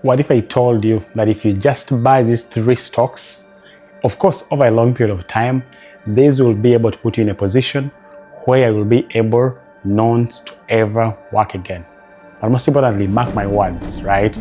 What if I told you that if you just buy these 3 stocks, of course, over a long period of time, these will be able to put you in a position where you will be able not to ever work again. But most importantly, mark my words, right?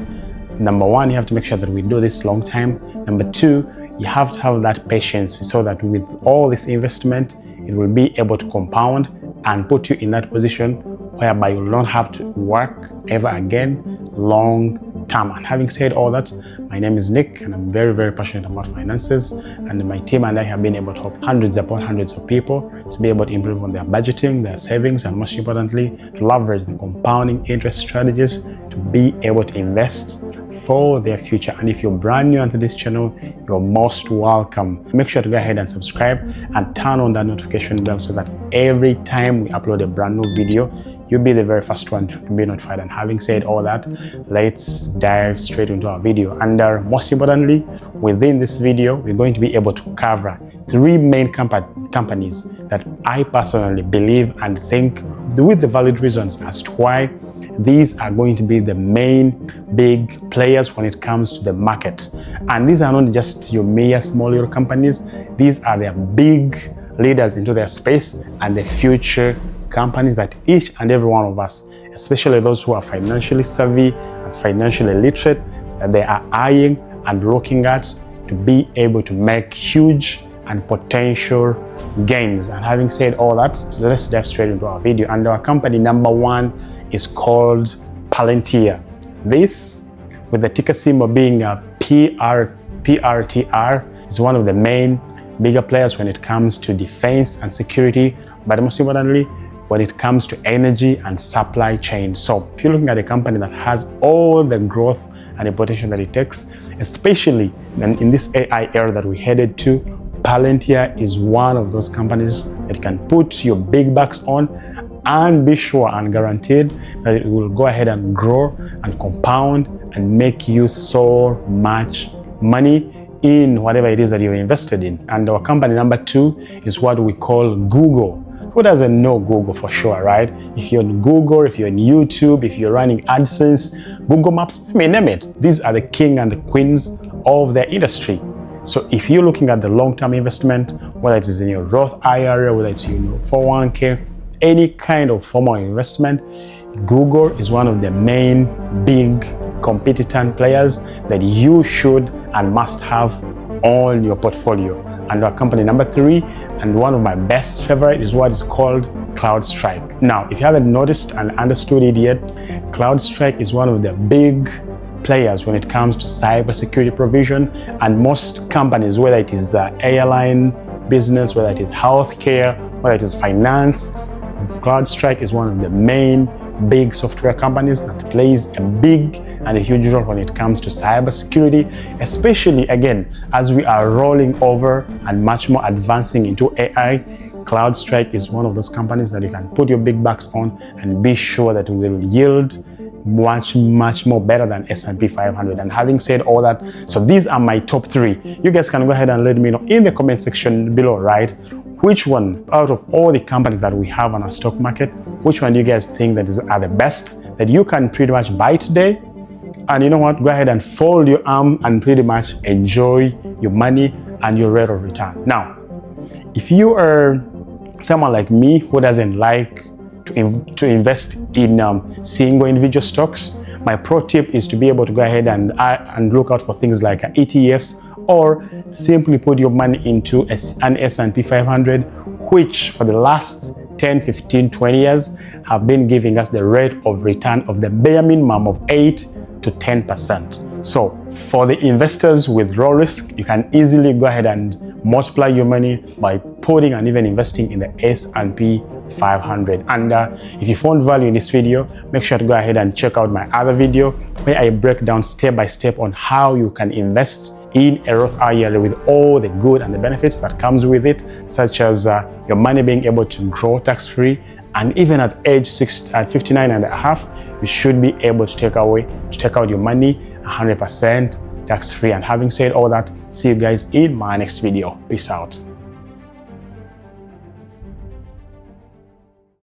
Number 1, you have to make sure that we do this long time. Number 2, you have to have that patience so that with all this investment, it will be able to compound and put you in that position whereby you will not have to work ever again long term. And having said all that, my name is Nick and I'm very, very passionate about finances, and my team and I have been able to help hundreds upon hundreds of people to be able to improve on their budgeting, their savings, and most importantly, to leverage the compounding interest strategies to be able to invest for their future. And if you're brand new onto this channel, you're most welcome. Make sure to go ahead and subscribe and turn on that notification bell so that every time we upload a brand new video, you'll be the very first one to be notified. And having said all that, let's dive straight into our video. And most importantly, within this video, we're going to be able to cover 3 main companies that I personally believe and think with the valid reasons as to why these are going to be the main big players when it comes to the market. And these are not just your mere small little companies. These are their big leaders into their space and the future companies that each and every one of us, especially those who are financially savvy and financially literate, that they are eyeing and looking at to be able to make huge and potential gains. And having said all that, let's dive straight into our video. And our company number 1 is called Palantir. This, with the ticker symbol being a PLTR, is one of the main bigger players when it comes to defense and security, but most importantly, when it comes to energy and supply chain. So if you're looking at a company that has all the growth and the potential that it takes, especially in this AI era that we headed to, Palantir is one of those companies that you can put your big bucks on and be sure and guaranteed that it will go ahead and grow and compound and make you so much money in whatever it is that you're invested in. And our company number 2 is what we call Google. Who doesn't know Google for sure, right? If you're on Google, if you're on YouTube, if you're running AdSense, Google Maps, name it. These are the king and the queens of their industry. So if you're looking at the long-term investment, whether it is in your Roth IRA, whether it's in your 401k, any kind of form of investment, Google is one of the main big competent players that you should and must have on your portfolio. And our company number 3, and one of my best favorite, is what is called CrowdStrike. Now, if you haven't noticed and understood it yet, CrowdStrike is one of the big players when it comes to cybersecurity provision, and most companies, whether it is airline business, whether it is healthcare, whether it is finance, CrowdStrike is one of the main big software companies that plays a big and a huge role when it comes to cybersecurity, especially again as we are rolling over and much more advancing into AI. CrowdStrike is one of those companies that you can put your big bucks on and be sure that it will yield much more better than S&P 500. And having said all that, so these are my top 3. You guys can go ahead and let me know in the comment section below, right? Which one out of all the companies that we have on our stock market, which one do you guys think that are the best that you can pretty much buy today? And you know what, go ahead and fold your arm and pretty much enjoy your money and your rate of return. Now, if you are someone like me who doesn't like to invest in single individual stocks, my pro tip is to be able to go ahead and look out for things like ETFs, or simply put your money into an S&P 500, which for the last 10, 15, 20 years have been giving us the rate of return of the bare minimum of 8 to 10%. So for the investors with low risk, you can easily go ahead and multiply your money by putting and even investing in the S&P 500. And if you found value in this video, make sure to go ahead and check out my other video where I break down step by step on how you can invest in a Roth IRA with all the good and the benefits that comes with it, such as your money being able to grow tax-free, and even at age 59 and a half, you should be able to take out your money 100% tax-free. And having said all that, see you guys in my next video. Peace out.